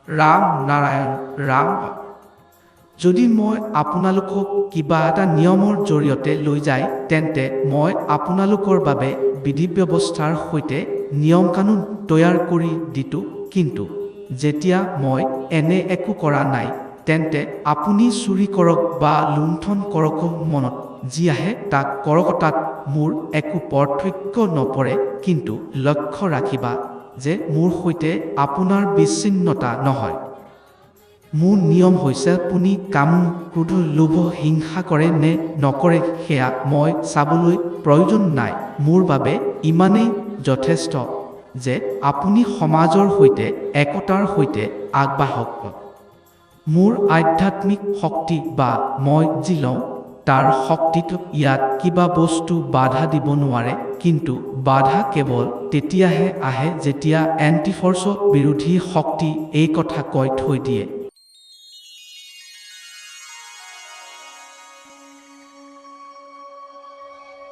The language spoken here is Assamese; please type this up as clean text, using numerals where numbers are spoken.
ৰাম নাৰায়ণ ৰাম। যদি মই আপোনালোকক কিবা এটা নিয়মৰ জৰিয়তে লৈ যায় তেন্তে মই আপোনালোকৰ বাবে বিধি ব্যৱস্থাৰ সৈতে নিয়ম কানুন তৈয়াৰ কৰি দিতো, কিন্তু যেতিয়া মই এনে একো কৰা নাই তেন্তে আপুনি চুৰি কৰক বা লুণ্ঠন কৰক, মনত যি আহে তাক কৰক, তাত মোৰ একো পাৰ্থক্য নপৰে, কিন্তু লক্ষ্য ৰাখিবা যে মোৰ সৈতে আপোনাৰ বিচ্ছিন্নতা নহয়। মোৰ নিয়ম হৈছে আপুনি কাম, ক্ৰোধ, লোভ, হিংসা কৰে নে নকৰে সেয়া মই চাবলৈ প্ৰয়োজন নাই। মোৰ বাবে ইমানেই যথেষ্ট যে আপুনি সমাজৰ সৈতে একতাৰ সৈতে আগবাঢ়ক। মোৰ আধ্যাত্মিক শক্তি বা মই যি লওঁ তাৰ শক্তিত ইয়াত কিবা বস্তু বাধা দিব নোৱাৰে, কিন্তু বাধা কেৱল তেতিয়াহে আহে যেতিয়া এণ্টিফৰ্চ বিৰোধী শক্তি এই কথা কৈ থৈ দিয়ে।